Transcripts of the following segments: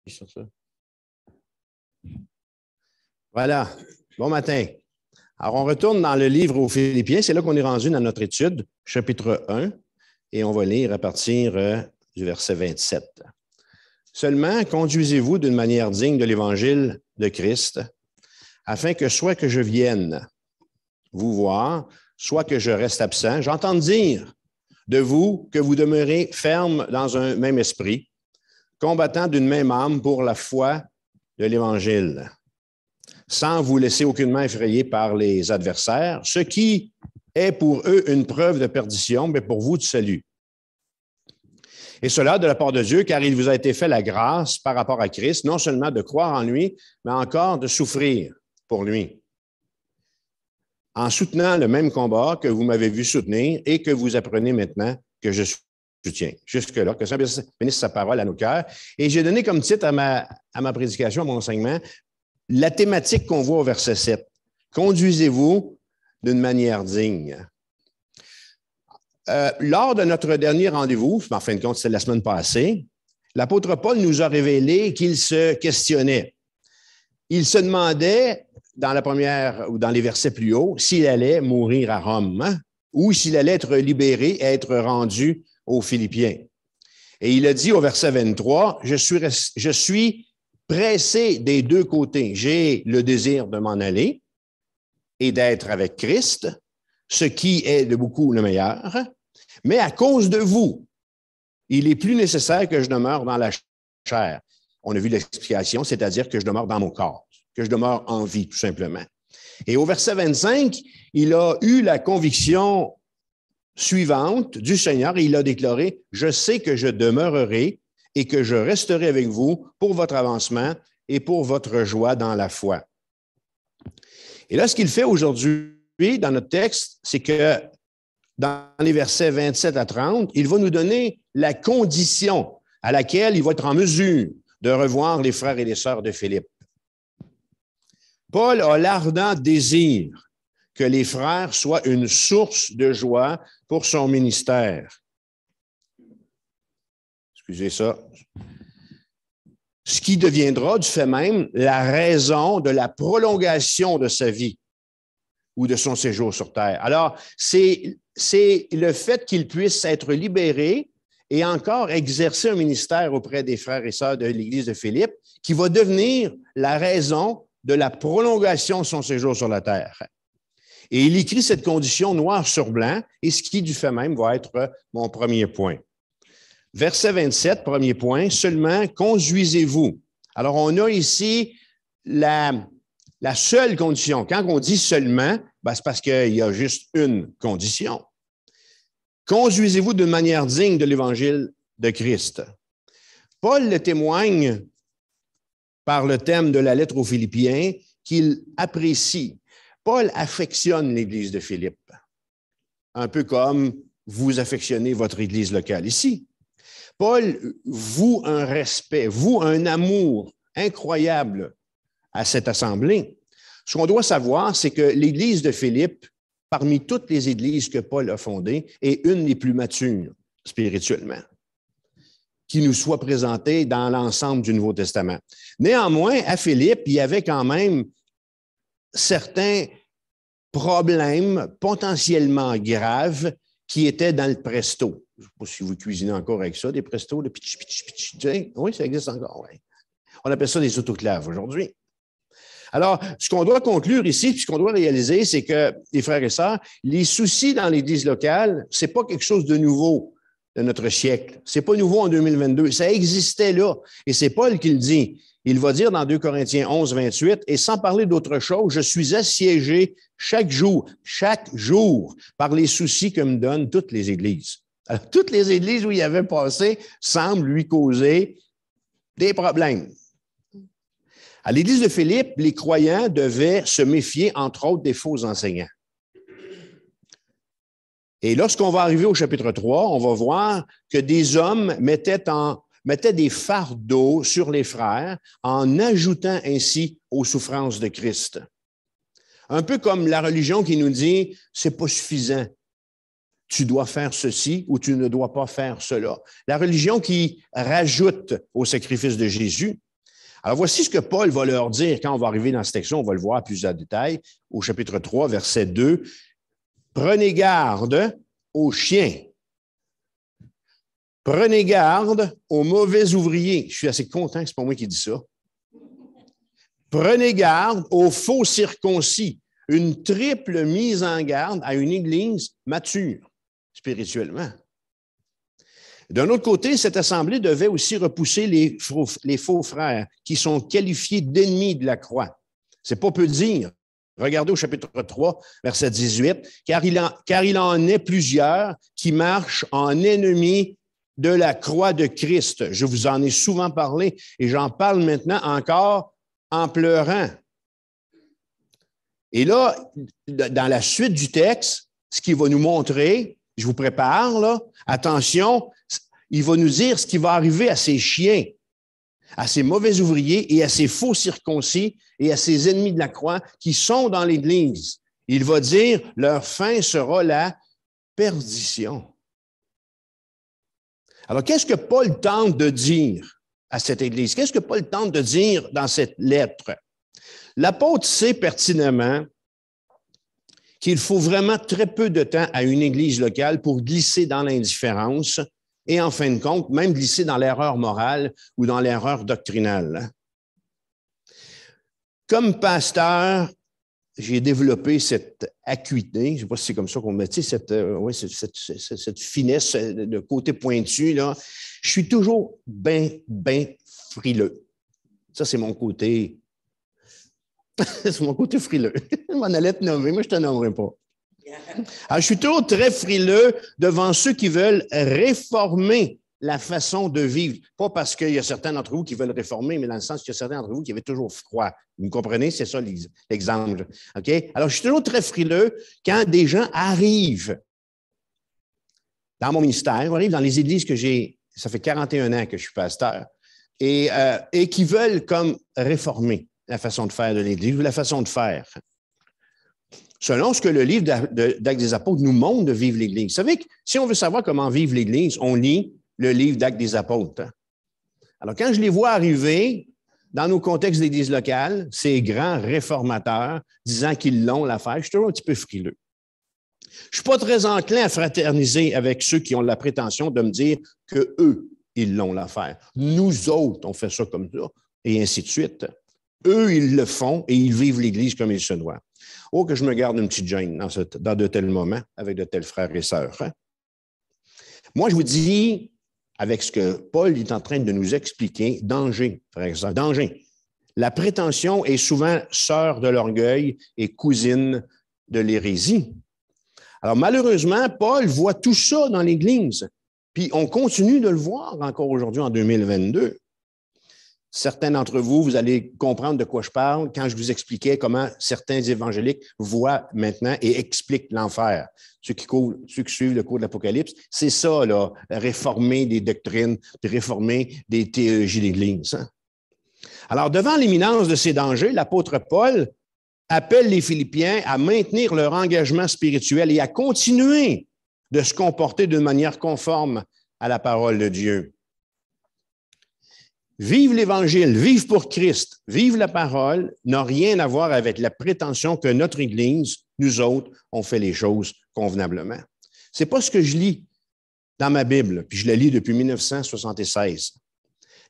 Sur ça. Voilà. Bon matin. Alors, on retourne dans le livre aux Philippiens. C'est là qu'on est rendu dans notre étude, chapitre 1, et on va lire à partir du verset 27. Seulement, conduisez-vous d'une manière digne de l'évangile de Christ, afin que soit que je vienne vous voir, soit que je reste absent, j'entends dire de vous que vous demeurez ferme dans un même esprit, combattant d'une même âme pour la foi de l'Évangile, sans vous laisser aucunement effrayer par les adversaires, ce qui est pour eux une preuve de perdition, mais pour vous de salut. Et cela de la part de Dieu, car il vous a été fait la grâce par rapport à Christ, non seulement de croire en lui, mais encore de souffrir pour lui, en soutenant le même combat que vous m'avez vu soutenir et que vous apprenez maintenant que je soutiens. Jusque-là, que ça bénisse sa parole à nos cœurs. Et j'ai donné comme titre à ma prédication, à mon enseignement, la thématique qu'on voit au verset 7. Conduisez-vous d'une manière digne. Lors de notre dernier rendez-vous, en fin de compte, c'était la semaine passée, l'apôtre Paul nous a révélé qu'il se questionnait. Il se demandait, dans la première ou dans les versets plus hauts, s'il allait mourir à Rome, hein, ou s'il allait être libéré et être rendu aux Philippiens. Et il a dit au verset 23, je suis pressé des deux côtés. J'ai le désir de m'en aller et d'être avec Christ, ce qui est de beaucoup le meilleur, mais à cause de vous, il est plus nécessaire que je demeure dans la chair. On a vu l'explication, c'est-à-dire que je demeure dans mon corps, que je demeure en vie, tout simplement. Et au verset 25, il a eu la conviction suivante du Seigneur et il a déclaré, « Je sais que je demeurerai et que je resterai avec vous pour votre avancement et pour votre joie dans la foi. » Et là, ce qu'il fait aujourd'hui dans notre texte, c'est que dans les versets 27 à 30, il va nous donner la condition à laquelle il va être en mesure de revoir les frères et les sœurs de Philippe. Paul a l'ardent désir que les frères soient une source de joie pour son ministère. Excusez ça. Ce qui deviendra du fait même la raison de la prolongation de sa vie ou de son séjour sur terre. Alors, c'est le fait qu'il puisse être libéré et encore exercer un ministère auprès des frères et sœurs de l'Église de Philippe qui va devenir la raison de la prolongation de son séjour sur la terre. Et il écrit cette condition noir sur blanc, et ce qui, du fait même, va être mon premier point. Verset 27, premier point, seulement conduisez-vous. Alors, on a ici la seule condition. Quand on dit seulement, c'est parce qu'il y a juste une condition. Conduisez-vous d'une manière digne de l'Évangile de Christ. Paul le témoigne par le thème de la lettre aux Philippiens qu'il apprécie. Paul affectionne l'Église de Philippe, un peu comme vous affectionnez votre Église locale ici. Paul voue un respect, voue un amour incroyable à cette assemblée. Ce qu'on doit savoir, c'est que l'Église de Philippe, parmi toutes les églises que Paul a fondées, est une des plus matures spirituellement, qui nous soit présentée dans l'ensemble du Nouveau Testament. Néanmoins, à Philippe, il y avait quand même certains problèmes potentiellement graves qui étaient dans le presto. Je ne sais pas si vous cuisinez encore avec ça, des prestos, de pitch. Oui, ça existe encore. Oui. On appelle ça des autoclaves aujourd'hui. Alors, ce qu'on doit conclure ici, puis ce qu'on doit réaliser, c'est que, les frères et sœurs, les soucis dans l'Église locale, ce n'est pas quelque chose de nouveau de notre siècle. Ce n'est pas nouveau en 2022. Ça existait là. Et c'est Paul qui le dit. Il va dire dans 2 Corinthiens 11, 28, « Et sans parler d'autre chose, je suis assiégé chaque jour, par les soucis que me donnent toutes les églises. » Alors, toutes les églises où il avait passé semblent lui causer des problèmes. À l'Église de Philippe, les croyants devaient se méfier, entre autres, des faux enseignants. Et lorsqu'on va arriver au chapitre 3, on va voir que des hommes mettaient des fardeaux sur les frères en ajoutant ainsi aux souffrances de Christ. Un peu comme la religion qui nous dit « c'est pas suffisant, tu dois faire ceci ou tu ne dois pas faire cela ». La religion qui rajoute au sacrifice de Jésus Alors, voici ce que Paul va leur dire quand on va arriver dans cette section, on va le voir à plusieurs détails, au chapitre 3, verset 2. Prenez garde aux chiens. Prenez garde aux mauvais ouvriers. Je suis assez content que ce n'est pas moi qui dis ça. Prenez garde aux faux circoncis. Une triple mise en garde à une Église mature spirituellement. D'un autre côté, cette assemblée devait aussi repousser les faux frères qui sont qualifiés d'ennemis de la croix. C'est pas peu dire. Regardez au chapitre 3, verset 18, car il en est plusieurs qui marchent en ennemis de la croix de Christ. Je vous en ai souvent parlé et j'en parle maintenant encore en pleurant. Et là, dans la suite du texte, ce qu'il va nous montrer, je vous prépare, là, attention, il va nous dire ce qui va arriver à ces chiens, à ces mauvais ouvriers et à ces faux circoncis et à ces ennemis de la croix qui sont dans l'Église. Il va dire, leur fin sera la perdition. Alors, qu'est-ce que Paul tente de dire à cette Église? Qu'est-ce que Paul tente de dire dans cette lettre? L'apôtre sait pertinemment qu'il faut vraiment très peu de temps à une Église locale pour glisser dans l'indifférence et, en fin de compte, même glisser dans l'erreur morale ou dans l'erreur doctrinale. Comme pasteur, j'ai développé cette acuité, je ne sais pas si c'est comme ça qu'on met, cette finesse, de côté pointu, là. Je suis toujours bien frileux. Ça, c'est mon côté. C'est mon côté frileux. Je m'en allais te nommer, moi, je ne te nommerai pas. Alors, je suis toujours très frileux devant ceux qui veulent réformer la façon de vivre. Pas parce qu'il y a certains d'entre vous qui veulent réformer, mais dans le sens qu'il y a certains d'entre vous qui avaient toujours froid. Vous me comprenez? C'est ça l'exemple. OK? Alors, je suis toujours très frileux quand des gens arrivent dans mon ministère, arrivent dans les églises que j'ai, ça fait 41 ans que je suis pasteur, et qui veulent comme réformer la façon de faire de l'Église ou la façon de faire. Selon ce que le livre d'Actes des Apôtres nous montre de vivre l'Église. Vous savez que si on veut savoir comment vivre l'Église, on lit le livre d'Actes des Apôtres. Alors, quand je les vois arriver dans nos contextes d'église locales, ces grands réformateurs disant qu'ils l'ont l'affaire, je suis toujours un petit peu frileux. Je ne suis pas très enclin à fraterniser avec ceux qui ont la prétention de me dire qu'eux, ils l'ont l'affaire. Nous autres, on fait ça comme ça, et ainsi de suite. Eux, ils le font et ils vivent l'Église comme il se doit. Oh, que je me garde une petite gêne dans de tels moments avec de tels frères et sœurs. Hein? Moi, je vous dis, avec ce que Paul est en train de nous expliquer, danger, frères et sœurs, danger. La prétention est souvent sœur de l'orgueil et cousine de l'hérésie. Alors, malheureusement, Paul voit tout ça dans l'Église. Puis, on continue de le voir encore aujourd'hui en 2022. Certains d'entre vous, vous allez comprendre de quoi je parle quand je vous expliquais comment certains évangéliques voient maintenant et expliquent l'enfer. Ceux qui suivent le cours de l'Apocalypse, c'est ça, là, réformer des doctrines, réformer des théologies d'Église. Hein? Alors, devant l'imminence de ces dangers, l'apôtre Paul appelle les Philippiens à maintenir leur engagement spirituel et à continuer de se comporter d'une manière conforme à la parole de Dieu. Vivre l'Évangile, vivre pour Christ, vivre la parole n'a rien à voir avec la prétention que notre Église, nous autres, on fait les choses convenablement. C'est pas ce que je lis dans ma Bible, puis je la lis depuis 1976.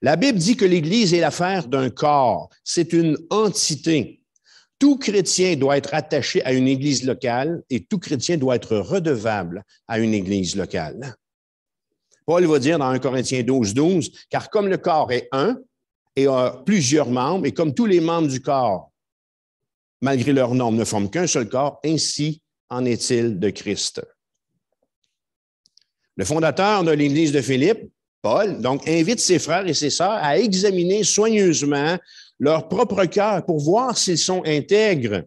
La Bible dit que l'Église est l'affaire d'un corps, c'est une entité. Tout chrétien doit être attaché à une Église locale et tout chrétien doit être redevable à une Église locale. Paul va dire dans 1 Corinthiens 12, car comme le corps est un et a plusieurs membres, et comme tous les membres du corps, malgré leur nombre, ne forment qu'un seul corps, ainsi en est-il de Christ. Le fondateur de l'Église de Philippe, Paul, donc, invite ses frères et ses sœurs à examiner soigneusement leur propre cœur pour voir s'ils sont intègres.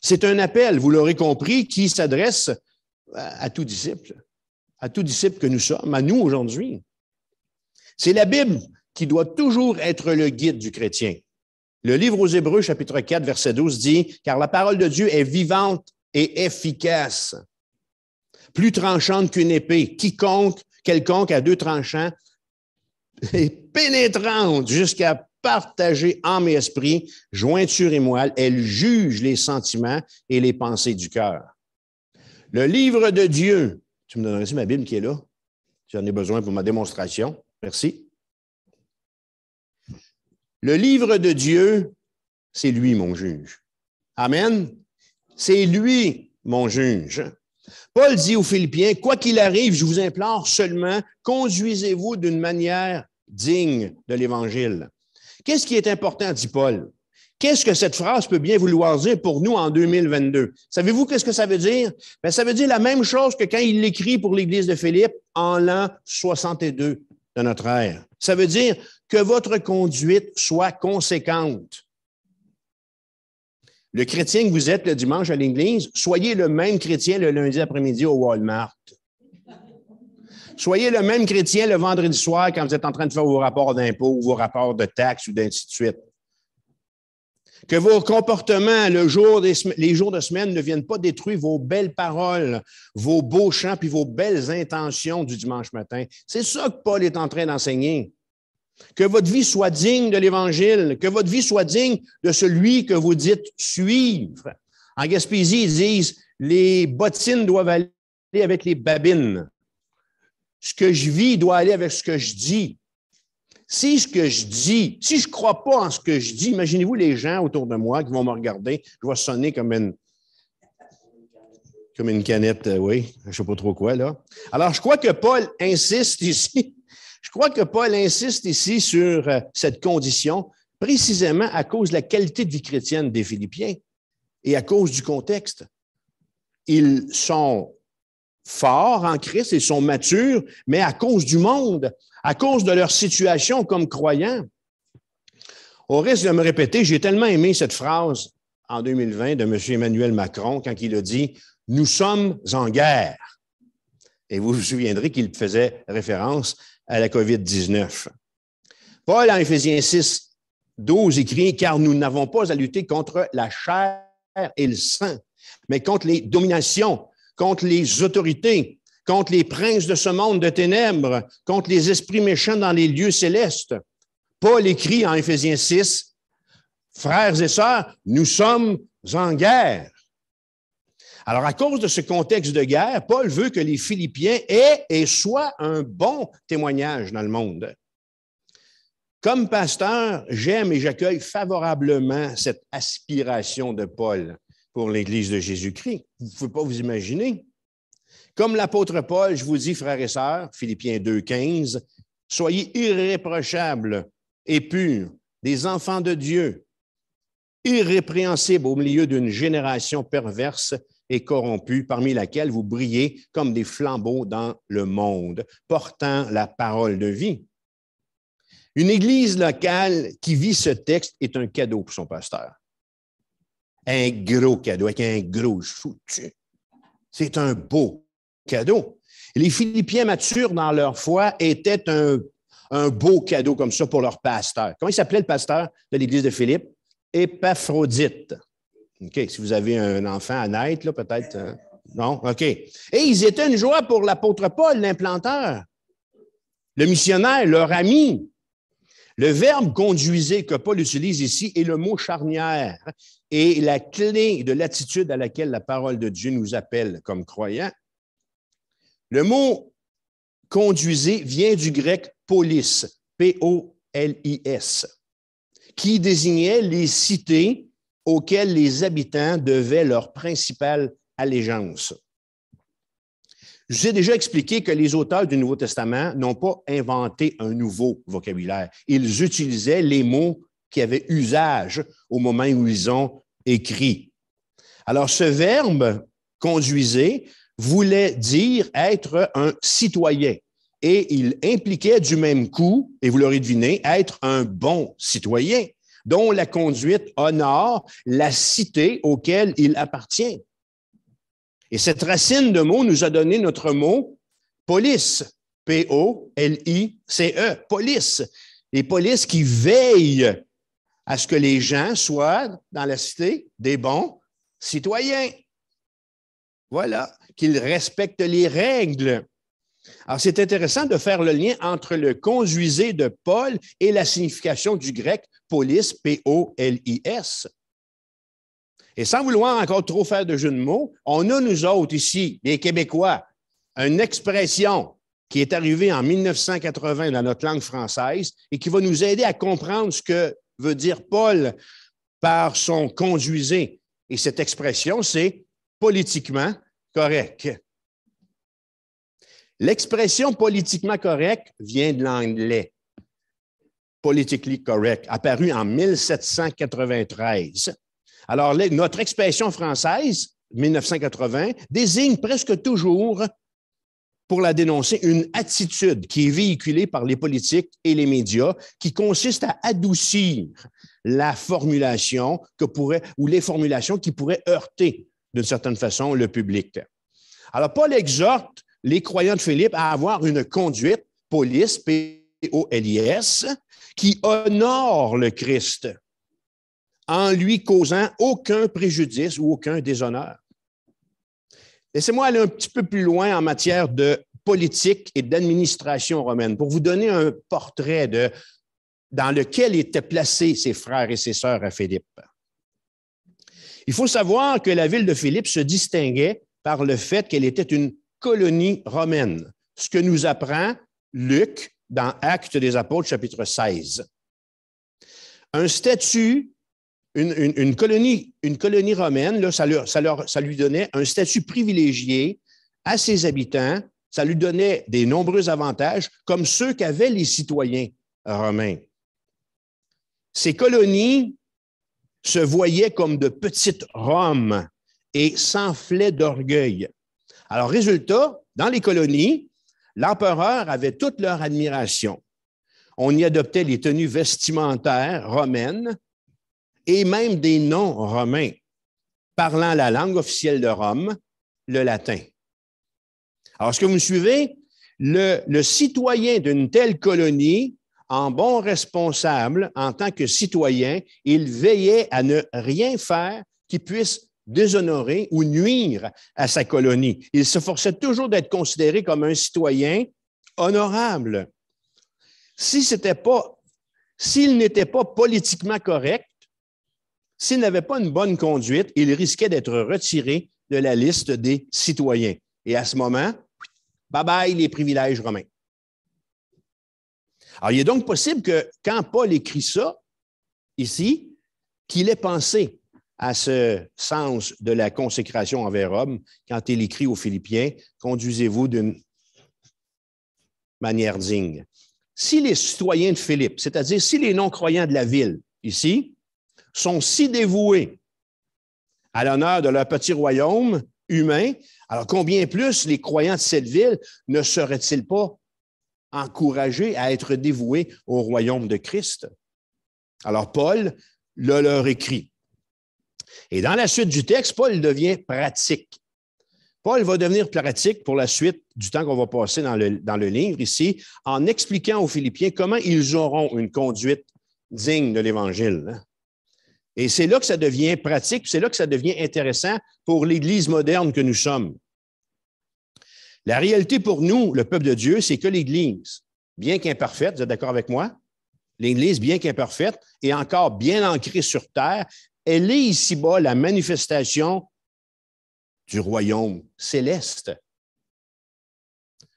C'est un appel, vous l'aurez compris, qui s'adresse à tout disciple que nous sommes, à nous aujourd'hui. C'est la Bible qui doit toujours être le guide du chrétien. Le livre aux Hébreux, chapitre 4, verset 12, dit « Car la parole de Dieu est vivante et efficace, plus tranchante qu'une épée, quelconque à deux tranchants, est pénétrante jusqu'à partagée âme et esprit, jointure et moelle. Elle juge les sentiments et les pensées du cœur. Le livre de Dieu, tu me donnerais ma Bible qui est là? J'en ai besoin pour ma démonstration. Merci. Le livre de Dieu, c'est lui mon juge. Amen. C'est lui mon juge. Paul dit aux Philippiens, quoi qu'il arrive, je vous implore seulement, conduisez-vous d'une manière digne de l'Évangile. Qu'est-ce qui est important, dit Paul? Qu'est-ce que cette phrase peut bien vouloir dire pour nous en 2022? Savez-vous qu'est-ce que ça veut dire? Bien, ça veut dire la même chose que quand il l'écrit pour l'Église de Philippe en l'an 62 de notre ère. Ça veut dire que votre conduite soit conséquente. Le chrétien que vous êtes le dimanche à l'Église, soyez le même chrétien le lundi après-midi au Walmart. Soyez le même chrétien le vendredi soir quand vous êtes en train de faire vos rapports d'impôts, vos rapports de taxes ou d'ainsi de suite. Que vos comportements, les jours de semaine ne viennent pas détruire vos belles paroles, vos beaux chants puis vos belles intentions du dimanche matin. C'est ça que Paul est en train d'enseigner. Que votre vie soit digne de l'Évangile, que votre vie soit digne de celui que vous dites suivre. En Gaspésie, ils disent, les bottines doivent aller avec les babines. Ce que je vis doit aller avec ce que je dis. Si ce que je dis, si je ne crois pas en ce que je dis, imaginez-vous les gens autour de moi qui vont me regarder, je vais sonner comme une canette, oui, je ne sais pas trop quoi, là. Alors, je crois que Paul insiste ici. Je crois que Paul insiste ici sur cette condition, précisément à cause de la qualité de vie chrétienne des Philippiens et à cause du contexte. Ils sont forts en Christ, ils sont matures, mais à cause du monde, à cause de leur situation comme croyants. Au risque de me répéter, j'ai tellement aimé cette phrase en 2020 de M. Emmanuel Macron quand il a dit « Nous sommes en guerre ». Et vous vous souviendrez qu'il faisait référence à la COVID-19. Paul, en Éphésiens 6, 12, écrit « Car nous n'avons pas à lutter contre la chair et le sang, mais contre les dominations, contre les autorités, contre les princes de ce monde de ténèbres, contre les esprits méchants dans les lieux célestes. » Paul écrit en Éphésiens 6, « Frères et sœurs, nous sommes en guerre. » Alors, à cause de ce contexte de guerre, Paul veut que les Philippiens aient et soient un bon témoignage dans le monde. Comme pasteur, j'aime et j'accueille favorablement cette aspiration de Paul pour l'Église de Jésus-Christ. Vous ne pouvez pas vous imaginer. Comme l'apôtre Paul, je vous dis, frères et sœurs, Philippiens 2,15, soyez irréprochables et purs, des enfants de Dieu, irrépréhensibles au milieu d'une génération perverse et corrompue, parmi laquelle vous brillez comme des flambeaux dans le monde, portant la parole de vie. Une église locale qui vit ce texte est un cadeau pour son pasteur. Un gros cadeau, avec un gros choutu. C'est un beau cadeau. Les Philippiens matures dans leur foi étaient un beau cadeau comme ça pour leur pasteur. Comment il s'appelait le pasteur de l'église de Philippe? Épaphrodite. OK, si vous avez un enfant à naître, là, peut-être. Non? OK. Et ils étaient une joie pour l'apôtre Paul, l'implanteur, le missionnaire, leur ami. Le verbe conduisez que Paul utilise ici est le mot charnière et la clé de l'attitude à laquelle la parole de Dieu nous appelle comme croyants. Le mot conduisez vient du grec polis, P-O-L-I-S, qui désignait les cités auxquelles les habitants devaient leur principale allégeance. Je vous ai déjà expliqué que les auteurs du Nouveau Testament n'ont pas inventé un nouveau vocabulaire. Ils utilisaient les mots qui avaient usage au moment où ils ont écrit. Alors, ce verbe « conduisez » voulait dire être un citoyen et il impliquait du même coup, et vous l'aurez deviné, être un bon citoyen dont la conduite honore la cité auquel il appartient. Et cette racine de mots nous a donné notre mot police, P-O-L-I-C-E, police. Les polices qui veillent à ce que les gens soient dans la cité des bons citoyens. Voilà, qu'ils respectent les règles. Alors, c'est intéressant de faire le lien entre le conduisez de Paul et la signification du grec polis, P-O-L-I-S. Et sans vouloir encore trop faire de jeu de mots, on a, nous autres, ici, les Québécois, une expression qui est arrivée en 1980 dans notre langue française et qui va nous aider à comprendre ce que veut dire Paul par son conduisez. Et cette expression, c'est politiquement correct. L'expression politiquement correct vient de l'anglais. Politically correct, apparu en 1793. Alors, notre expression française, 1980, désigne presque toujours, pour la dénoncer, une attitude qui est véhiculée par les politiques et les médias, qui consiste à adoucir la formulation ou les formulations qui pourraient heurter, d'une certaine façon, le public. Alors, Paul exhorte les croyants de Philippe à avoir une conduite, polis, P-O-L-I-S, qui honore le Christ en lui causant aucun préjudice ou aucun déshonneur. Laissez-moi aller un petit peu plus loin en matière de politique et d'administration romaine pour vous donner un portrait dans lequel étaient placés ses frères et ses sœurs à Philippe. Il faut savoir que la ville de Philippe se distinguait par le fait qu'elle était une colonie romaine, ce que nous apprend Luc dans Actes des Apôtres, chapitre 16. Un statut, une colonie romaine, là, ça lui donnait un statut privilégié à ses habitants, ça lui donnait des nombreux avantages, comme ceux qu'avaient les citoyens romains. Ces colonies se voyaient comme de petites Roms et s'enflaient d'orgueil. Alors, résultat, dans les colonies, l'empereur avait toute leur admiration. On y adoptait les tenues vestimentaires romaines et même des noms romains, parlant la langue officielle de Rome, le latin. Alors, est-ce que vous me suivez? Le citoyen d'une telle colonie, en bon responsable, en tant que citoyen, il veillait à ne rien faire qui puisse déshonorer ou nuire à sa colonie. Il s'efforçait toujours d'être considéré comme un citoyen honorable. S'il n'était pas politiquement correct, s'il n'avait pas une bonne conduite, il risquait d'être retiré de la liste des citoyens. Et à ce moment, bye-bye les privilèges romains. Alors, il est donc possible que quand Paul écrit ça, ici, qu'il ait pensé à ce sens de la consécration envers Rome quand il écrit aux Philippiens, « Conduisez-vous d'une manière digne ». Si les citoyens de Philippe, c'est-à-dire si les non-croyants de la ville, ici, sont si dévoués à l'honneur de leur petit royaume humain, alors combien plus les croyants de cette ville ne seraient-ils pas encouragés à être dévoués au royaume de Christ? Alors Paul leur écrit. Et dans la suite du texte, Paul devient pratique. Paul va devenir pratique pour la suite du temps qu'on va passer dans le livre ici, en expliquant aux Philippiens comment ils auront une conduite digne de l'Évangile. Et c'est là que ça devient pratique, c'est là que ça devient intéressant pour l'Église moderne que nous sommes. La réalité pour nous, le peuple de Dieu, c'est que l'Église, bien qu'imparfaite, vous êtes d'accord avec moi? L'Église, bien qu'imparfaite, et encore bien ancrée sur terre, elle est ici-bas la manifestation du royaume céleste.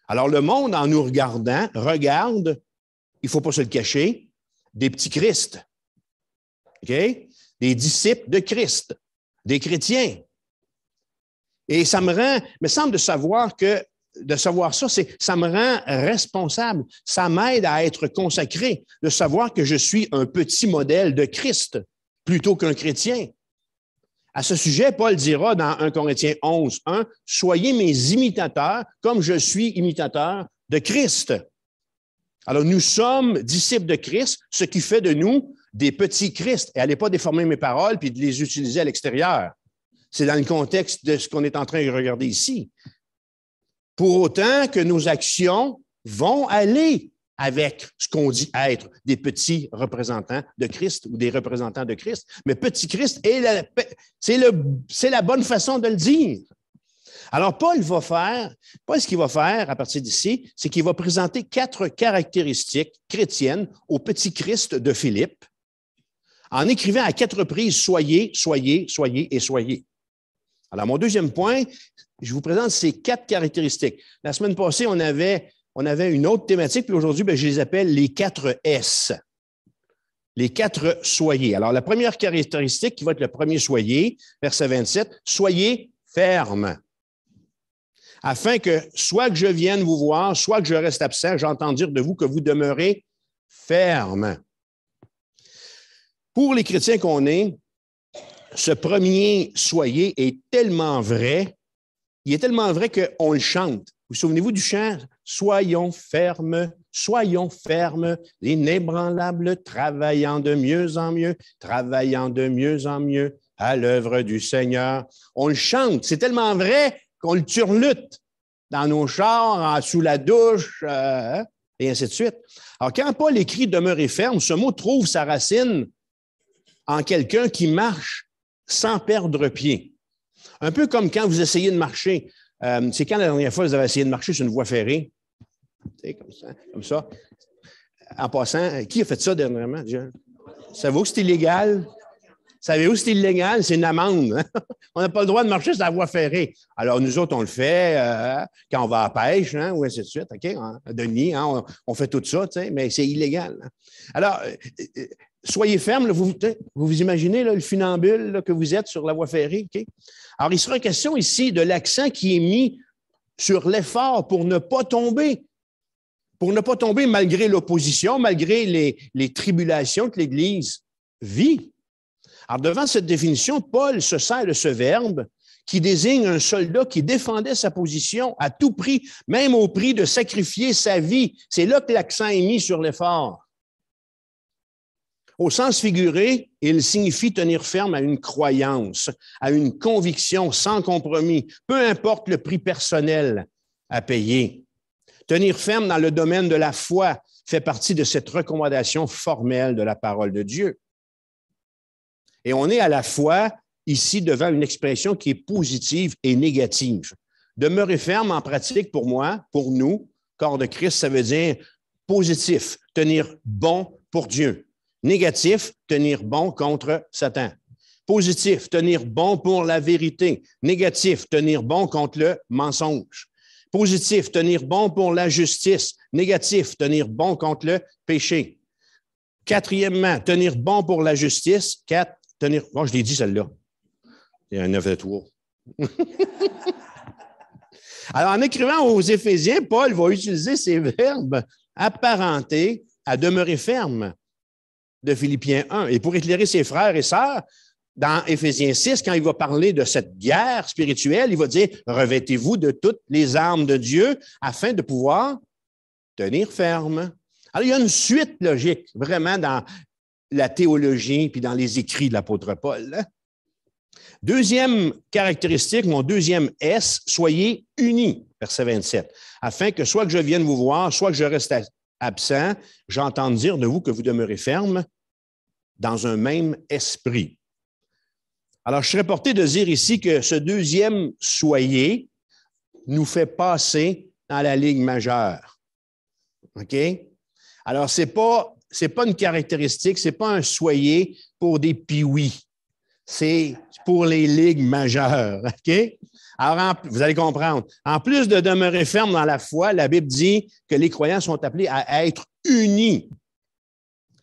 Alors, le monde, en nous regardant, regarde, il ne faut pas se le cacher, des petits Christ, OK? Des disciples de Christ, des chrétiens. Et ça me semble de savoir ça, ça me rend responsable. Ça m'aide à être consacré, de savoir que je suis un petit modèle de Christ plutôt qu'un chrétien. À ce sujet, Paul dira dans 1 Corinthiens 11, 1, « Soyez mes imitateurs comme je suis imitateur de Christ. » Alors, nous sommes disciples de Christ, ce qui fait de nous des petits Christ. Et n'allez pas déformer mes paroles puis de les utiliser à l'extérieur. C'est dans le contexte de ce qu'on est en train de regarder ici. Pour autant que nos actions vont aller avec ce qu'on dit être des petits représentants de Christ ou des représentants de Christ. Mais petit Christ, c'est la bonne façon de le dire. Alors, Paul, ce qu'il va faire à partir d'ici, c'est qu'il va présenter 4 caractéristiques chrétiennes au petit Christ de Philippe, en écrivant à 4 reprises « soyez, soyez, soyez et soyez ». Alors, mon deuxième point, je vous présente ces 4 caractéristiques. La semaine passée, on avait une autre thématique, puis aujourd'hui, je les appelle les 4 S. Les 4 soyez. Alors, la première caractéristique qui va être le premier soyez, verset 27, soyez ferme. Afin que soit que je vienne vous voir, soit que je reste absent, j'entends dire de vous que vous demeurez ferme. Pour les chrétiens qu'on est, ce premier soyez est tellement vrai, il est tellement vrai qu'on le chante. Vous souvenez-vous du chant? Soyons fermes, inébranlables, travaillant de mieux en mieux à l'œuvre du Seigneur. On le chante, c'est tellement vrai qu'on le turlute dans nos chars, sous la douche, et ainsi de suite. Alors, quand Paul écrit « demeurer ferme », ce mot trouve sa racine en quelqu'un qui marche sans perdre pied. Un peu comme quand vous essayez de marcher. C'est quand la dernière fois vous avez essayé de marcher sur une voie ferrée? Comme ça. En passant, qui a fait ça dernièrement déjà? Savez-vous que c'est illégal? Savez-vous que c'est illégal? C'est une amende. Hein? On n'a pas le droit de marcher sur la voie ferrée. Alors, nous autres, on le fait quand on va à la pêche, hein, ou ainsi de suite. OK? Denis, hein, on fait tout ça, mais c'est illégal. Hein? Alors, soyez fermes. Là, vous imaginez là, le funambule là, que vous êtes sur la voie ferrée. OK? Alors, il sera question ici de l'accent qui est mis sur l'effort pour ne pas tomber. Pour ne pas tomber malgré l'opposition, malgré les tribulations que l'Église vit. Alors, devant cette définition, Paul se sert de ce verbe qui désigne un soldat qui défendait sa position à tout prix, même au prix de sacrifier sa vie. C'est là que l'accent est mis sur l'effort. Au sens figuré, il signifie tenir ferme à une croyance, à une conviction sans compromis, peu importe le prix personnel à payer. Tenir ferme dans le domaine de la foi fait partie de cette recommandation formelle de la parole de Dieu. Et on est à la fois ici devant une expression qui est positive et négative. Demeurer ferme en pratique pour moi, pour nous, corps de Christ, ça veut dire positif, tenir bon pour Dieu. Négatif, tenir bon contre Satan. Positif, tenir bon pour la vérité. Négatif, tenir bon contre le mensonge. Positif, tenir bon pour la justice. Négatif, tenir bon contre le péché. Quatrièmement, tenir bon pour la justice. Bon, je l'ai dit celle-là. Il y a un 9 de 3. Alors, en écrivant aux Éphésiens, Paul va utiliser ces verbes apparentés à demeurer ferme de Philippiens 1. Et pour éclairer ses frères et sœurs, dans Éphésiens 6, quand il va parler de cette guerre spirituelle, il va dire « Revêtez-vous de toutes les armes de Dieu afin de pouvoir tenir ferme. » Alors, il y a une suite logique, vraiment, dans la théologie puis dans les écrits de l'apôtre Paul. Hein? Deuxième caractéristique, mon deuxième S, soyez unis, verset 27, afin que soit que je vienne vous voir, soit que je reste absent, j'entends dire de vous que vous demeurez ferme dans un même esprit. Alors, je serais porté de dire ici que ce deuxième soyez nous fait passer dans la ligue majeure. OK? Alors, c'est pas une caractéristique, c'est pas un soyez pour des piouis. C'est pour les ligues majeures. OK? Alors, vous allez comprendre. En plus de demeurer ferme dans la foi, la Bible dit que les croyants sont appelés à être unis.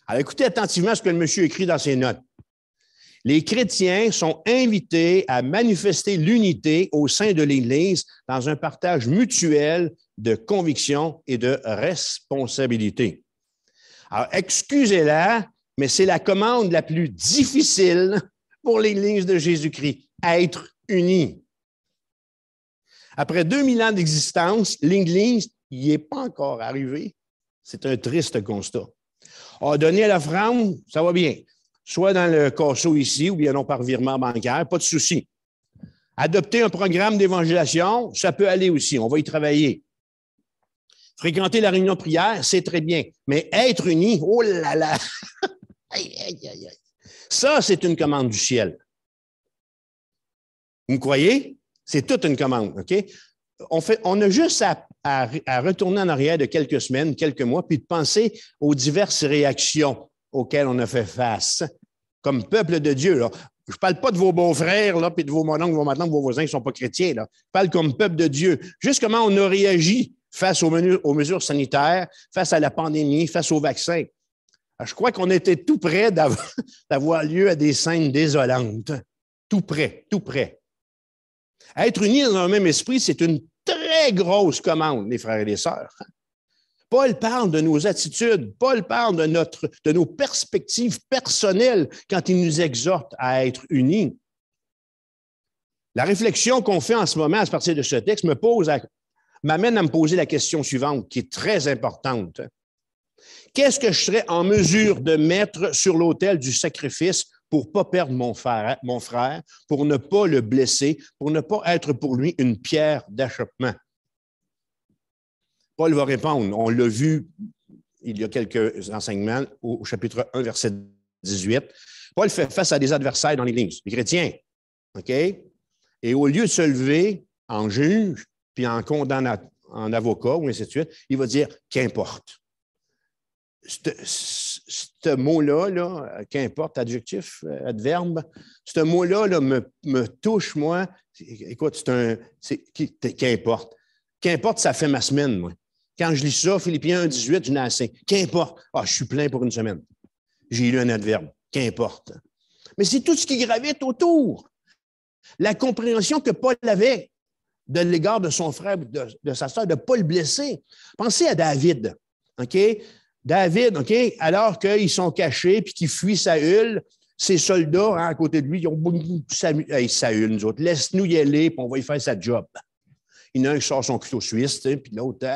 Alors, écoutez attentivement ce que le monsieur écrit dans ses notes. Les chrétiens sont invités à manifester l'unité au sein de l'Église dans un partage mutuel de conviction et de responsabilité. Alors, excusez-la, mais c'est la commande la plus difficile pour l'Église de Jésus-Christ, être unis. Après 2000 ans d'existence, l'Église n'y est pas encore arrivée. C'est un triste constat. Donner à l'offrande, ça va bien. Soit dans le casseau ici ou bien non par virement bancaire, pas de souci. Adopter un programme d'évangélisation, ça peut aller aussi, on va y travailler. Fréquenter la réunion de prière, c'est très bien. Mais être unis, oh là là! Aïe, aïe, aïe, aïe. Ça, c'est une commande du ciel. Vous me croyez? C'est toute une commande, OK? On a juste à retourner en arrière de quelques semaines, quelques mois, puis de penser aux diverses réactions auxquelles on a fait face comme peuple de Dieu. Là. Je ne parle pas de vos beaux-frères, là, puis de vos mononcles, vos matantes, vos voisins qui ne sont pas chrétiens. Là. Je parle comme peuple de Dieu. Juste comment on a réagi face aux mesures sanitaires, face à la pandémie, face aux vaccins. Alors, je crois qu'on était tout près d'avoir lieu à des scènes désolantes. Tout près, tout près. Être unis dans un même esprit, c'est une très grosse commande, les frères et les sœurs. Paul parle de nos attitudes, Paul parle de nos perspectives personnelles quand il nous exhorte à être unis. La réflexion qu'on fait en ce moment à partir de ce texte m'amène à me poser la question suivante, qui est très importante. Qu'est-ce que je serais en mesure de mettre sur l'autel du sacrifice pour ne pas perdre mon frère, pour ne pas le blesser, pour ne pas être pour lui une pierre d'achoppement? Paul va répondre, on l'a vu il y a quelques enseignements au chapitre 1, verset 18. Paul fait face à des adversaires dans l'Église, les chrétiens. OK? Et au lieu de se lever en juge, puis en condamnateur, en avocat, ou ainsi de suite, il va dire « qu'importe ». Ce mot-là, qu'importe, adjectif, adverbe, ce mot-là me touche, moi. Écoute, qu'importe. Qu'importe, ça fait ma semaine, moi. Quand je lis ça, Philippiens 1, 18, je n'ai assez. Qu'importe. Ah, je suis plein pour une semaine. J'ai lu un adverbe. Qu'importe. Mais c'est tout ce qui gravite autour. La compréhension que Paul avait de l'égard de son frère, de sa sœur, de ne pas le blesser. Pensez à David, OK? David, OK, alors qu'ils sont cachés puis qu'ils fuient Saül, ses soldats à côté de lui, ils ont hey, Saül, nous autres, laisse-nous y aller puis on va y faire sa job. Il y en a un qui sort son couteau suisse, puis l'autre,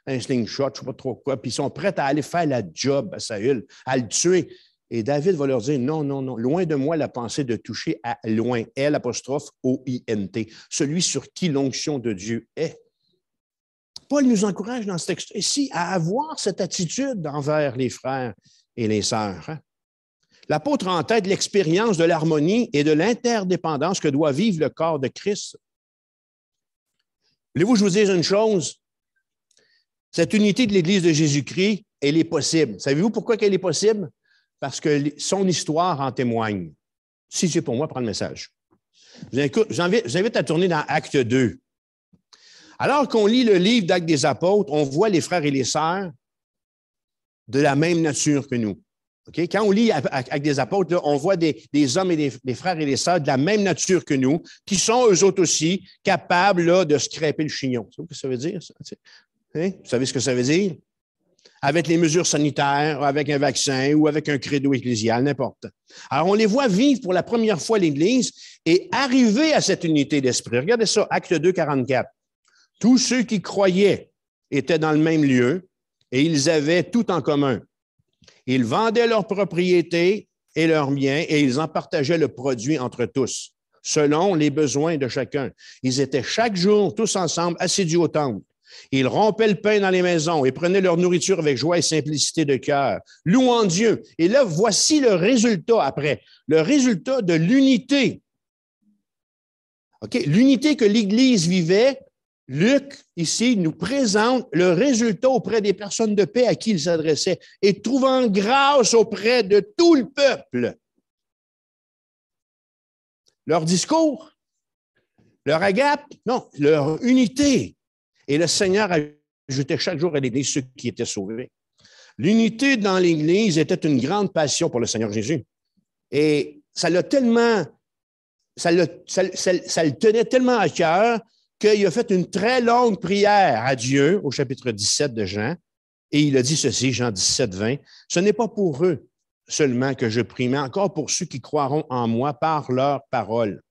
un slingshot, je ne sais pas trop quoi, puis ils sont prêts à aller faire la job à Saül, à le tuer. Et David va leur dire, non, non, non, loin de moi la pensée de toucher à loin, L'-O-I-N-T, celui sur qui l'onction de Dieu est. Paul nous encourage dans ce texte ici à avoir cette attitude envers les frères et les sœurs. L'apôtre a en tête l'expérience de l'harmonie et de l'interdépendance que doit vivre le corps de Christ. Voulez-vous que je vous dise une chose? Cette unité de l'Église de Jésus-Christ, elle est possible. Savez-vous pourquoi elle est possible? Parce que son histoire en témoigne. Si c'est pour moi, prends le message. Je vous invite à tourner dans Acte 2. Alors qu'on lit le livre d'Actes des Apôtres, on voit les frères et les sœurs de la même nature que nous. Okay? Quand on lit Actes des Apôtres, là, on voit des hommes et des frères et des sœurs de la même nature que nous, qui sont eux autres aussi capables là, de se crêper le chignon. Vous savez ce que ça veut dire? Ça? Hein? Vous savez ce que ça veut dire? Avec les mesures sanitaires, avec un vaccin ou avec un credo ecclésial, n'importe. Alors, on les voit vivre pour la première fois l'Église et arriver à cette unité d'esprit. Regardez ça, Acte 2, 44. Tous ceux qui croyaient étaient dans le même lieu et ils avaient tout en commun. Ils vendaient leurs propriétés et leurs biens et ils en partageaient le produit entre tous, selon les besoins de chacun. Ils étaient chaque jour tous ensemble assidus au temple. Ils rompaient le pain dans les maisons et prenaient leur nourriture avec joie et simplicité de cœur, louant Dieu. Et là, voici le résultat après, le résultat de l'unité. Okay? L'unité que l'Église vivait. Luc, ici, nous présente le résultat auprès des personnes de paix à qui il s'adressait et trouvant grâce auprès de tout le peuple. Leur discours, leur agape, non, leur unité. Et le Seigneur ajoutait chaque jour à l'Église ceux qui étaient sauvés. L'unité dans l'Église était une grande passion pour le Seigneur Jésus. Et ça le tenait tellement à cœur qu'il a fait une très longue prière à Dieu au chapitre 17 de Jean, et il a dit ceci, Jean 17, 20, « Ce n'est pas pour eux seulement que je prie, mais encore pour ceux qui croiront en moi par leur parole,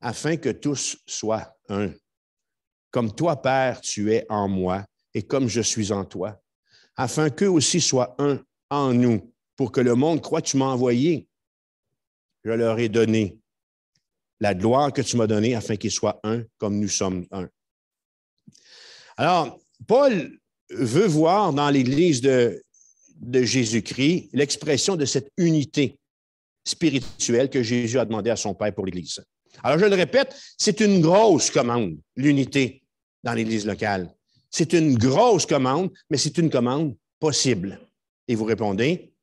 afin que tous soient un. Comme toi, Père, tu es en moi, et comme je suis en toi, afin qu'eux aussi soient un en nous, pour que le monde croie que tu m'as envoyé. Je leur ai donné la gloire que tu m'as donnée afin qu'ils soient un comme nous sommes un. » Alors, Paul veut voir dans l'Église de Jésus-Christ l'expression de cette unité spirituelle que Jésus a demandé à son Père pour l'Église. Alors, je le répète, c'est une grosse commande, l'unité dans l'Église locale. C'est une grosse commande, mais c'est une commande possible. Et vous répondez,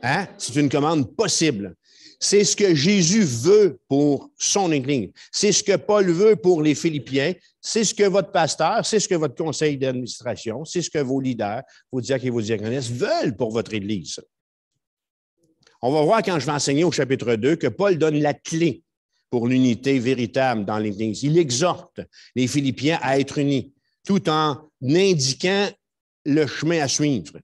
hein? C'est une commande possible. C'est ce que Jésus veut pour son Église. C'est ce que Paul veut pour les Philippiens. C'est ce que votre pasteur, c'est ce que votre conseil d'administration, c'est ce que vos leaders, vos diacres et vos diaconesses veulent pour votre Église. On va voir quand je vais enseigner au chapitre 2 que Paul donne la clé pour l'unité véritable dans l'Église. Il exhorte les Philippiens à être unis, tout en indiquant le chemin à suivre.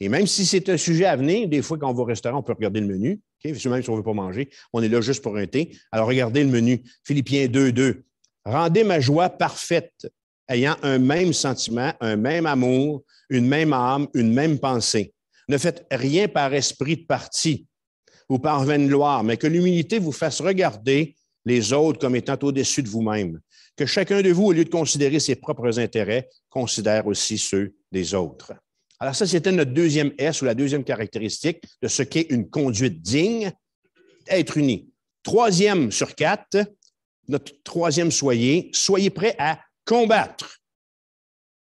Et même si c'est un sujet à venir, des fois, quand on va au restaurant, on peut regarder le menu. Okay? Même si on ne veut pas manger, on est là juste pour un thé. Alors, regardez le menu. Philippiens 2, 2. Rendez ma joie parfaite, ayant un même sentiment, un même amour, une même âme, une même pensée. Ne faites rien par esprit de parti ou par vaine gloire, mais que l'humilité vous fasse regarder les autres comme étant au-dessus de vous-même. Que chacun de vous, au lieu de considérer ses propres intérêts, considère aussi ceux des autres. Alors ça, c'était notre deuxième S ou la deuxième caractéristique de ce qu'est une conduite digne, être unis. Troisième sur 4, notre troisième soyez prêts à combattre.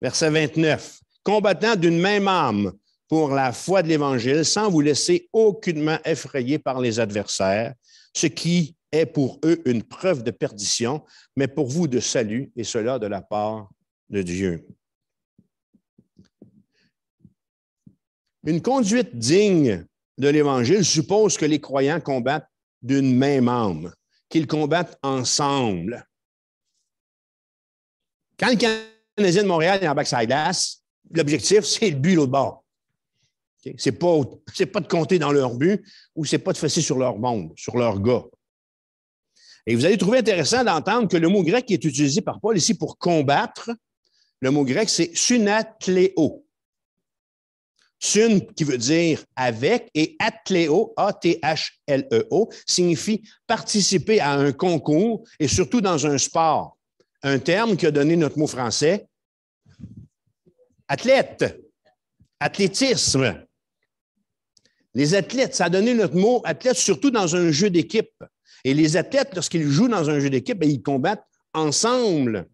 Verset 29. Combattant d'une même âme pour la foi de l'Évangile, sans vous laisser aucunement effrayer par les adversaires, ce qui est pour eux une preuve de perdition, mais pour vous de salut, et cela de la part de Dieu. Une conduite digne de l'Évangile suppose que les croyants combattent d'une même âme, qu'ils combattent ensemble. Quand le Canadien de Montréal est en backside glass, l'objectif, c'est le but l'autre bord. Okay? C'est pas de compter dans leur but ou c'est pas de fesser sur leur monde, sur leur gars. Et vous allez trouver intéressant d'entendre que le mot grec qui est utilisé par Paul ici pour combattre, le mot grec, c'est sunatléo. Sun, qui veut dire avec, et athleo, A-T-H-L-E-O, signifie participer à un concours et surtout dans un sport. Un terme qui a donné notre mot français, athlète, athlétisme. Les athlètes, ça a donné notre mot athlète surtout dans un jeu d'équipe. Et les athlètes, lorsqu'ils jouent dans un jeu d'équipe, ils combattent ensemble.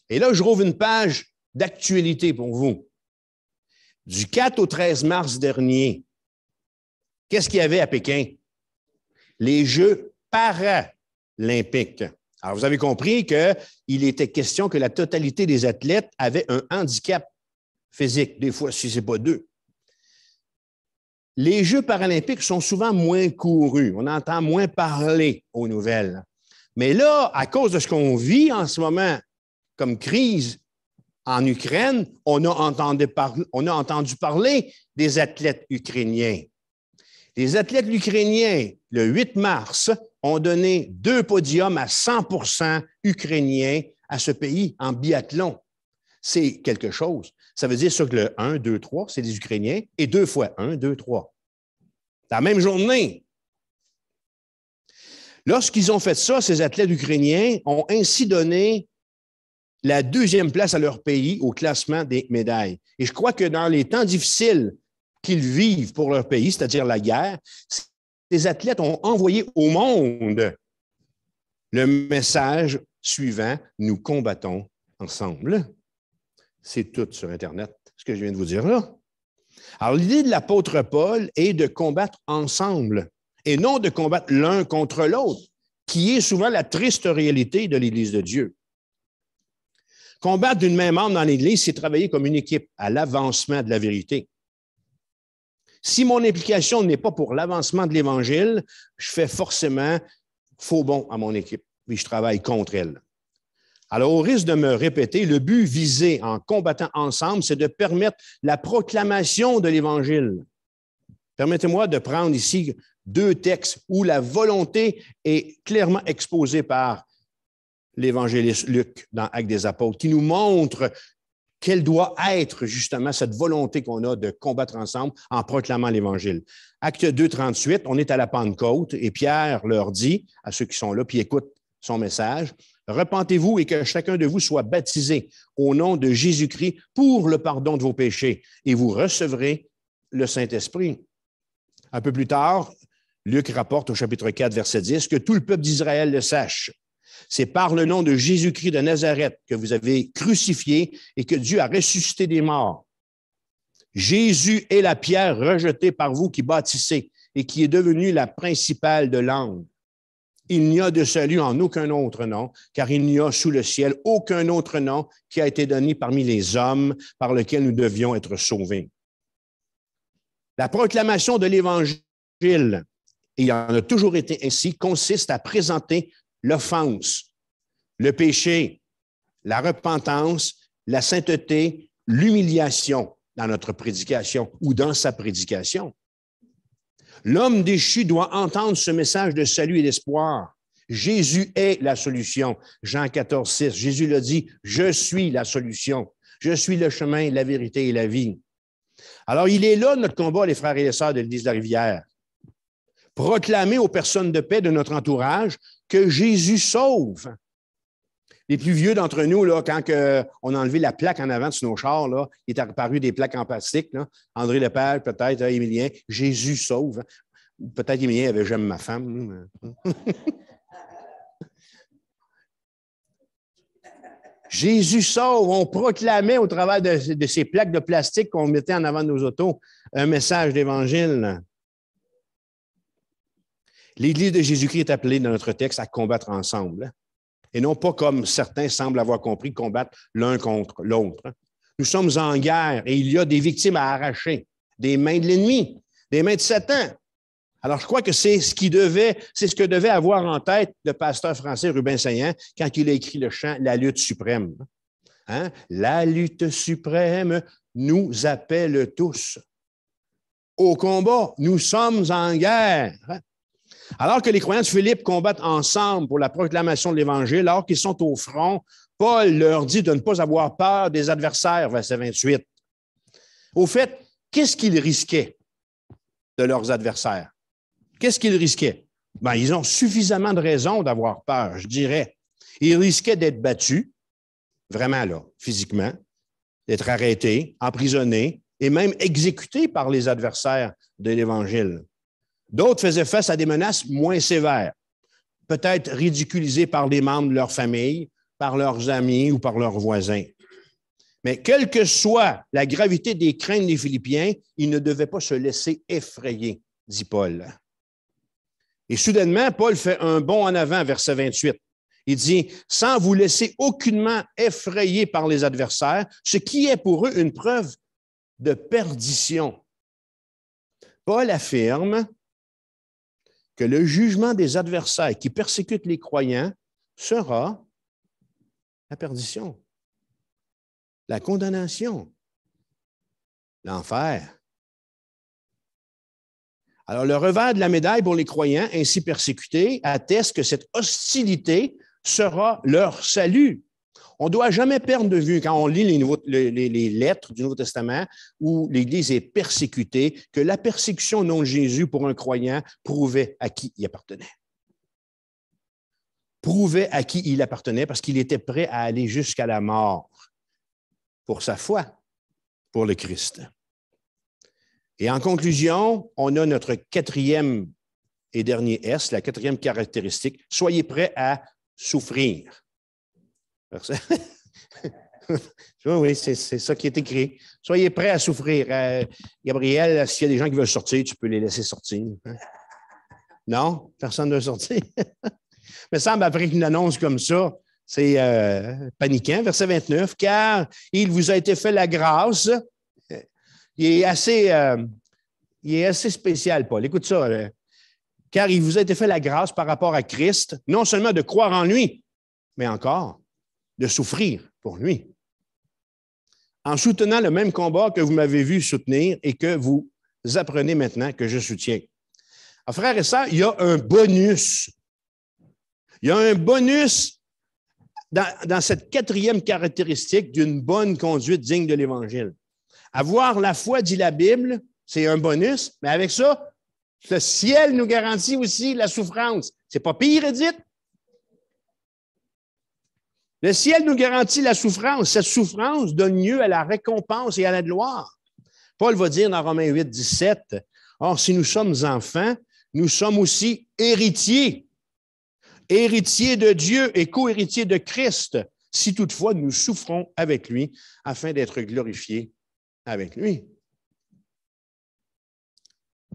Et là, je rouvre une page d'actualité pour vous. Du 4 au 13 mars dernier, qu'est-ce qu'il y avait à Pékin? Les Jeux paralympiques. Alors, vous avez compris qu'il était question que la totalité des athlètes avaient un handicap physique, des fois, si ce n'est pas deux. Les Jeux paralympiques sont souvent moins courus. On entend moins parler aux nouvelles. Mais là, à cause de ce qu'on vit en ce moment comme crise en Ukraine, on a entendu parler des athlètes ukrainiens. Les athlètes ukrainiens, le 8 mars, ont donné 2 podiums à 100% ukrainiens à ce pays en biathlon. C'est quelque chose. Ça veut dire ça que le 1, 2, 3, c'est des Ukrainiens, et 2 fois 1, 2, 3. La même journée. Lorsqu'ils ont fait ça, ces athlètes ukrainiens ont ainsi donné la 2e place à leur pays au classement des médailles. Et je crois que dans les temps difficiles qu'ils vivent pour leur pays, c'est-à-dire la guerre, ces athlètes ont envoyé au monde le message suivant, nous combattons ensemble. C'est tout sur Internet, ce que je viens de vous dire là. Alors, l'idée de l'apôtre Paul est de combattre ensemble et non de combattre l'un contre l'autre, qui est souvent la triste réalité de l'Église de Dieu. Combattre d'une même âme dans l'Église, c'est travailler comme une équipe à l'avancement de la vérité. Si mon implication n'est pas pour l'avancement de l'Évangile, je fais forcément faux bond à mon équipe, puis je travaille contre elle. Alors, au risque de me répéter, le but visé en combattant ensemble, c'est de permettre la proclamation de l'Évangile. Permettez-moi de prendre ici 2 textes où la volonté est clairement exposée par l'évangéliste Luc dans Actes des Apôtres, qui nous montre quelle doit être justement cette volonté qu'on a de combattre ensemble en proclamant l'Évangile. Acte 2, 38, on est à la Pentecôte et Pierre leur dit à ceux qui sont là, puis écoutent son message, « Repentez-vous et que chacun de vous soit baptisé au nom de Jésus-Christ pour le pardon de vos péchés et vous recevrez le Saint-Esprit. » Un peu plus tard, Luc rapporte au chapitre 4, verset 10, « Que tout le peuple d'Israël le sache. C'est par le nom de Jésus-Christ de Nazareth que vous avez crucifié et que Dieu a ressuscité des morts. Jésus est la pierre rejetée par vous qui bâtissez et qui est devenue la principale de l'angle. Il n'y a de salut en aucun autre nom, car il n'y a sous le ciel aucun autre nom qui a été donné parmi les hommes par lequel nous devions être sauvés. La proclamation de l'Évangile, et il en a toujours été ainsi, consiste à présenter l'offense, le péché, la repentance, la sainteté, l'humiliation dans notre prédication ou dans sa prédication. L'homme déchu doit entendre ce message de salut et d'espoir. Jésus est la solution. Jean 14, 6, Jésus l'a dit, « Je suis la solution. Je suis le chemin, la vérité et la vie. » Alors, il est là notre combat, les frères et les sœurs de l'Église de la Rivière. Proclamer aux personnes de paix de notre entourage que Jésus sauve. Les plus vieux d'entre nous, là, quand on a enlevé la plaque en avant de nos chars, là, il est apparu des plaques en plastique. Là. André Lepage, peut-être, Émilien, Jésus sauve. Peut-être Émilien avait « J'aime ma femme ». Jésus sauve. On proclamait au travers de ces plaques de plastique qu'on mettait en avant de nos autos un message d'Évangile. L'Église de Jésus-Christ est appelée dans notre texte à combattre ensemble. Et non pas comme certains semblent avoir compris, combattre l'un contre l'autre. Nous sommes en guerre et il y a des victimes à arracher, des mains de l'ennemi, des mains de Satan. Alors, je crois que c'est ce que devait avoir en tête le pasteur français Rubin Saillant quand il a écrit le chant « La lutte suprême ». Hein? La lutte suprême nous appelle tous au combat. Nous sommes en guerre. Alors que les croyants de Philippe combattent ensemble pour la proclamation de l'Évangile, alors qu'ils sont au front, Paul leur dit de ne pas avoir peur des adversaires, verset 28. Au fait, qu'est-ce qu'ils risquaient de leurs adversaires? Qu'est-ce qu'ils risquaient? Bien, ils ont suffisamment de raisons d'avoir peur, je dirais. Ils risquaient d'être battus, vraiment là, physiquement, d'être arrêtés, emprisonnés et même exécutés par les adversaires de l'Évangile. D'autres faisaient face à des menaces moins sévères, peut-être ridiculisés par des membres de leur famille, par leurs amis ou par leurs voisins. Mais quelle que soit la gravité des craintes des Philippiens, ils ne devaient pas se laisser effrayer, dit Paul. Et soudainement, Paul fait un bond en avant, verset 28. Il dit, « Sans vous laisser aucunement effrayer par les adversaires, ce qui est pour eux une preuve de perdition. » Paul affirme que le jugement des adversaires qui persécutent les croyants sera la perdition, la condamnation, l'enfer. Alors, le revers de la médaille pour les croyants ainsi persécutés atteste que cette hostilité sera leur salut. On ne doit jamais perdre de vue, quand on lit les lettres du Nouveau Testament où l'Église est persécutée, que la persécution au nom de Jésus pour un croyant prouvait à qui il appartenait. Prouvait à qui il appartenait parce qu'il était prêt à aller jusqu'à la mort pour sa foi, pour le Christ. Et en conclusion, on a notre quatrième et dernier S, la quatrième caractéristique. Soyez prêts à souffrir. Oui, c'est ça qui est écrit. Soyez prêts à souffrir. Gabriel, s'il y a des gens qui veulent sortir, tu peux les laisser sortir. Non? Personne ne veut sortir? Il me semble, après une annonce comme ça, c'est paniquant. Verset 29, « Car il vous a été fait la grâce. » Il est assez spécial, Paul. Écoute ça. Car il vous a été fait la grâce par rapport à Christ, non seulement de croire en lui, mais encore de souffrir pour lui. En soutenant le même combat que vous m'avez vu soutenir et que vous apprenez maintenant que je soutiens. Alors, frères et sœurs, il y a un bonus. Il y a un bonus dans cette quatrième caractéristique d'une bonne conduite digne de l'Évangile. Avoir la foi, dit la Bible, c'est un bonus, mais avec ça, le ciel nous garantit aussi la souffrance. C'est pas pire, Edith? Le ciel nous garantit la souffrance. Cette souffrance donne lieu à la récompense et à la gloire. Paul va dire dans Romains 8, 17, « Or, si nous sommes enfants, nous sommes aussi héritiers, héritiers de Dieu et co-héritiers de Christ, si toutefois nous souffrons avec lui, afin d'être glorifiés avec lui.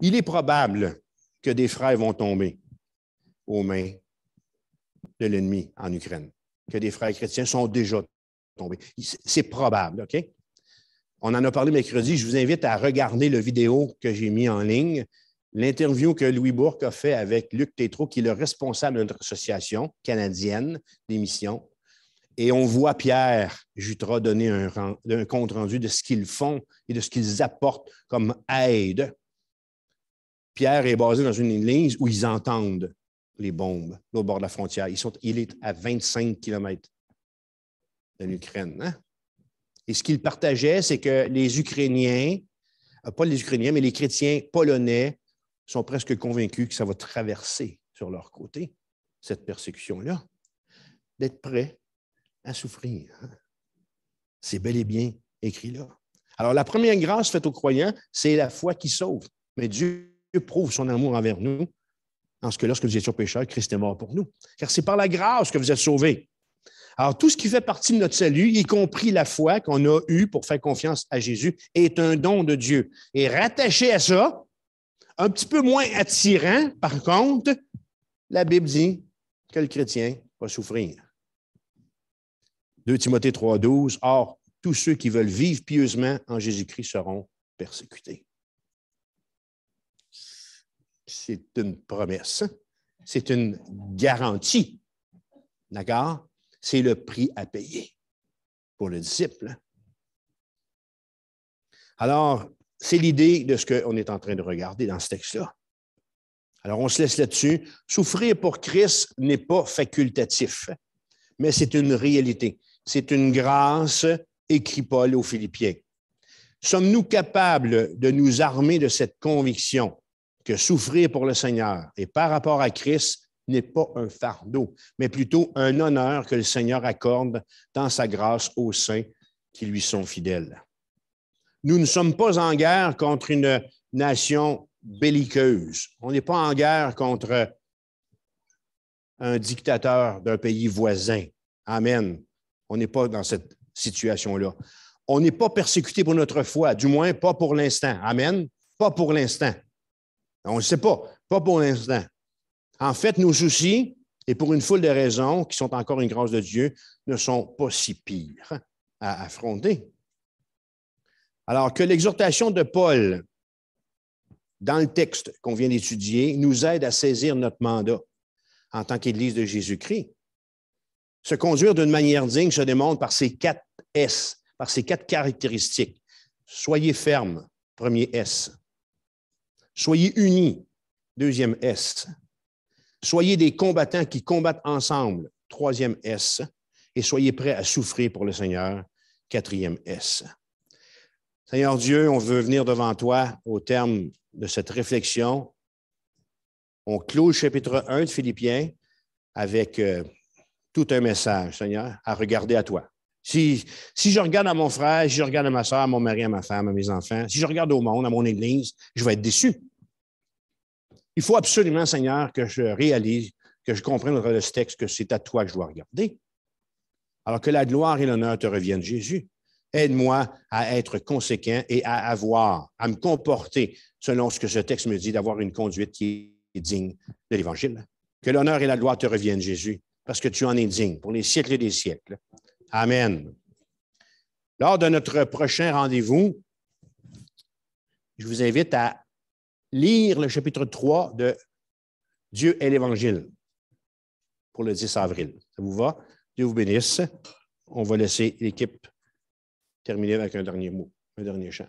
Il est probable que des frères vont tomber aux mains de l'ennemi en Ukraine, que des frères chrétiens sont déjà tombés. C'est probable, OK? On en a parlé mercredi. Je vous invite à regarder la vidéo que j'ai mis en ligne, l'interview que Louis Bourque a fait avec Luc Tétrault, qui est le responsable de notre association canadienne des missions. Et on voit Pierre Jutras donner un compte-rendu de ce qu'ils font et de ce qu'ils apportent comme aide. Pierre est basé dans une église où ils entendent les bombes au bord de la frontière. Il est à 25 km de l'Ukraine. Hein? Et ce qu'il partageait, c'est que les Ukrainiens, pas les Ukrainiens, mais les chrétiens polonais sont presque convaincus que ça va traverser sur leur côté, cette persécution-là, d'être prêts à souffrir. C'est bel et bien écrit là. Alors, la première grâce faite aux croyants, c'est la foi qui sauve. Mais Dieu prouve son amour envers nous en ce que lorsque nous étions pécheurs, Christ est mort pour nous. Car c'est par la grâce que vous êtes sauvés. Alors, tout ce qui fait partie de notre salut, y compris la foi qu'on a eue pour faire confiance à Jésus, est un don de Dieu. Et rattaché à ça, un petit peu moins attirant, par contre, la Bible dit que le chrétien va souffrir. 2 Timothée 3,12, « Or, tous ceux qui veulent vivre pieusement en Jésus-Christ seront persécutés. » C'est une promesse, c'est une garantie, d'accord? C'est le prix à payer pour le disciple. Alors, c'est l'idée de ce qu'on est en train de regarder dans ce texte-là. Alors, on se laisse là-dessus. Souffrir pour Christ n'est pas facultatif, mais c'est une réalité. C'est une grâce, écrit Paul aux Philippiens. Sommes-nous capables de nous armer de cette conviction que souffrir pour le Seigneur et par rapport à Christ n'est pas un fardeau, mais plutôt un honneur que le Seigneur accorde dans sa grâce aux saints qui lui sont fidèles? Nous ne sommes pas en guerre contre une nation belliqueuse. On n'est pas en guerre contre un dictateur d'un pays voisin. Amen. On n'est pas dans cette situation-là. On n'est pas persécuté pour notre foi, du moins pas pour l'instant. Amen. Pas pour l'instant. On ne sait pas pour l'instant. En fait, nos soucis, et pour une foule de raisons qui sont encore une grâce de Dieu, ne sont pas si pires à affronter. Alors que l'exhortation de Paul dans le texte qu'on vient d'étudier nous aide à saisir notre mandat en tant qu'Église de Jésus-Christ. Se conduire d'une manière digne se démontre par ces 4 S, par ces 4 caractéristiques. Soyez ferme, premier S. Soyez unis, deuxième S. Soyez des combattants qui combattent ensemble, troisième S. Et soyez prêts à souffrir pour le Seigneur, quatrième S. Seigneur Dieu, on veut venir devant toi au terme de cette réflexion. On clôt le chapitre 1 de Philippiens avec tout un message, Seigneur, à regarder à toi. Si je regarde à mon frère, si je regarde à ma soeur, à mon mari, à ma femme, à mes enfants, si je regarde au monde, à mon Église, je vais être déçu. Il faut absolument, Seigneur, que je réalise, que je comprenne au travers de ce texte que c'est à toi que je dois regarder. Alors que la gloire et l'honneur te reviennent, Jésus. Aide-moi à être conséquent et à me comporter selon ce que ce texte me dit, d'avoir une conduite qui est digne de l'Évangile. Que l'honneur et la gloire te reviennent, Jésus, parce que tu en es digne pour les siècles et des siècles. Amen. Lors de notre prochain rendez-vous, je vous invite à lire le chapitre 3 de Dieu et l'Évangile pour le 10 avril. Ça vous va? Dieu vous bénisse. On va laisser l'équipe terminer avec un dernier mot, un dernier chant.